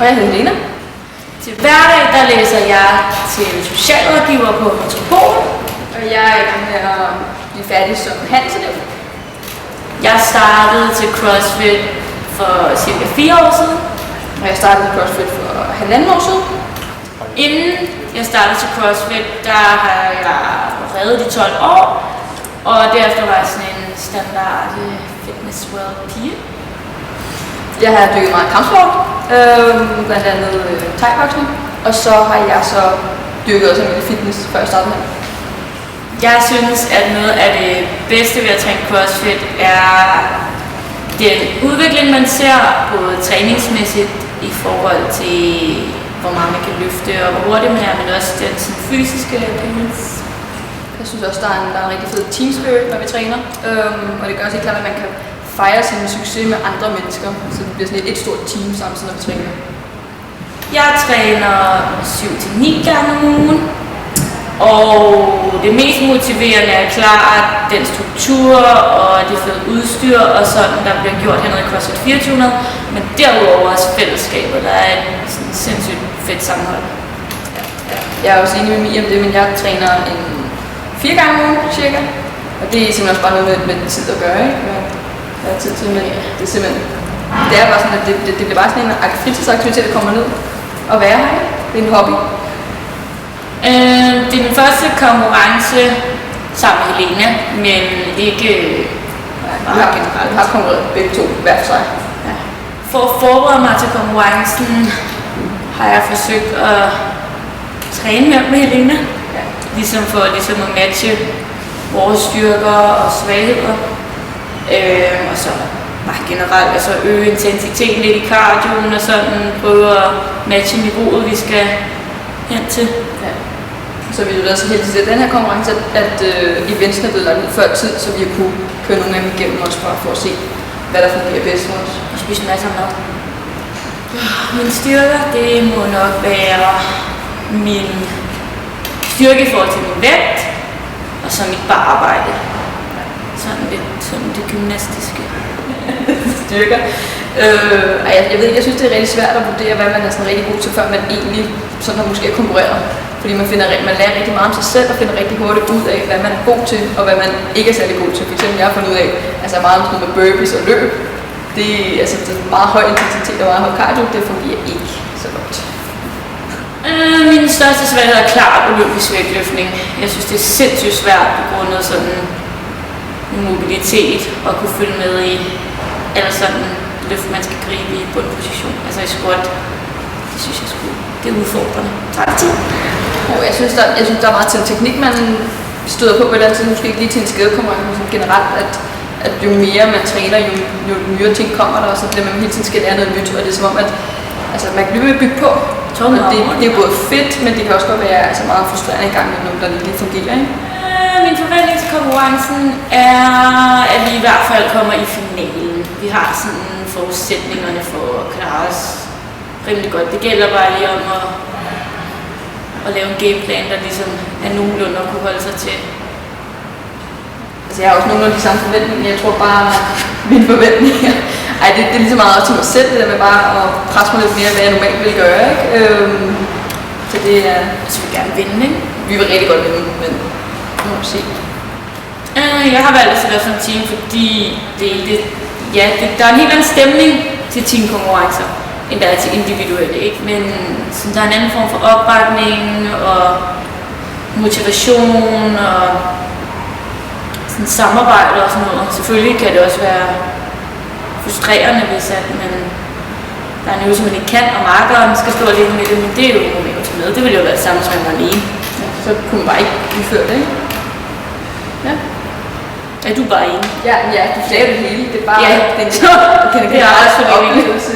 Og jeg hedder Lena. Til hverdag der læser jeg til socialrådgiver på Metropol. Og jeg er i gang med at blive færdig som handelselev. Jeg startede til CrossFit for cirka 4 år siden. Og jeg startede med CrossFit for 1,5 år siden. Inden jeg startede til CrossFit, der har jeg reddet de 12 år. Og derefter var jeg sådan en standard fitness world pige. Jeg har dykket meget kampsport, blandt andet thai-boksning. Og så har jeg så dykket også med fitness, før jeg startede med. Jeg synes, at noget af det bedste ved at træne CrossFit er den udvikling, man ser både træningsmæssigt i forhold til, hvor meget man kan løfte og hvor hurtigt man er, men også den sådan, fysiske appearance. Jeg synes også, der er en rigtig fed team spirit, når vi træner. Og det gør også helt klart, at man kan fejre sin succes med andre mennesker. Så det bliver sådan et stort team samtidig, når vi træner. Jeg træner 7-9 gange om ugen. Og det mest motiverende er klart den struktur og det fede udstyr og sådan, der bliver gjort hernede i CrossFit 2400. Men derudover også fællesskabet, der er et sådan sindssygt fedt sammenhold. Jeg er også enig med Mia om det, men jeg træner 4 gange om ugen cirka. Og det er simpelthen også bare noget med tid at gøre, ikke? Jeg har tid til, men det er simpelthen... Det er bare sådan, at det bliver bare sådan en fritidsaktivitet, der kommer ned og være her. Det er en hobby. Det er min første konkurrence sammen med Helena, men ikke Vi har konkurreret begge to hver for sig. Ja. For at forberede mig til konkurrencen har jeg forsøgt at træne mere med Helena. Ja. Ligesom for at matche vores styrker og svagheder. Og så bare generelt altså øge intensiteten lidt i cardioen og sådan prøve at matche niveauet, vi skal hen til. Ja. Så vi er jo så heldigt til den her konkurrence, at eventsene er blevet lagt ud før tid, så vi kunne køre nogle af dem igennem også bare for at se, hvad der fungerer bedst for os. Og spise masser af mad. Min styrke, det må nok være min styrke i forhold til min vægt, og så mit bararbejde. Sådan lidt sådan det gymnastiske. Styrker. Jeg ved ikke, jeg synes det er rigtig svært at vurdere, hvad man er sådan rigtig god til, før man egentlig sådan har måske konkurreret. Fordi man lærer rigtig meget om sig selv og finder rigtig hurtigt ud af, hvad man er god til og hvad man ikke er særlig god til. For eksempel jeg har fundet ud af, altså meget om sådan med burpees og løb. Det er meget høj intensitet og meget høj cardio, det fungerer ikke så godt. Min største svaghed er klart olympisk vægtløftning. Jeg synes det er sindssygt svært på grund af sådan mobilitet og kunne følge med i eller sådan løft, man skal gribe i bundposition. Altså i squat. Det synes jeg sgu, det er udfordrende. Tak tid. Jeg synes, der er meget til en teknik, man støder på et eller andet tid, måske ikke lige til en skadekonkurrence generelt, at jo mere man træner, jo nyere ting kommer der, og så bliver man hele tiden skal lære noget nyt, og det er som om, at altså, man kan blive med at bygge på, og det er både fedt, men det kan også godt være altså, meget frustrerende i gang med noget, der lige fungerer, ikke? Min forventning til konkurrencen er, at vi i hvert fald kommer i finalen. Vi har sådan forudsætningerne for at klare os rimelig godt. Det gælder bare lige om at lave en gameplan, der ligesom er nogenlunde at kunne holde sig til. Altså jeg har også nogle af de samme forventninger. Jeg tror bare, mine forventninger... det er lige så meget også til mig selv, det der med bare at presse mig lidt mere, hvad jeg normalt vil gøre, ikke? Så det er... Altså vi vil gerne vinde, ikke? Vi vil rigtig godt vinde, men nu må vi se. Jeg har valgt at være som team, fordi der er en helt anden stemning til teamkonkurrencer, end der er til individuelle, ikke? Men sådan, der er en anden form for opbakning og motivation og sådan samarbejde og sådan noget. Selvfølgelig kan det også være frustrerende, hvis man der er en øvelse, man ikke kan, og markeren skal stå alene med det, men det er jo noget, man kan tage med. Det ville jo være det samme, som man var alene. Ja, så kunne man bare ikke udføre det, ikke? Ja. Er du bare enig? Ja, du sagde det hele. Det er bare ja. det er også for det oplevelse.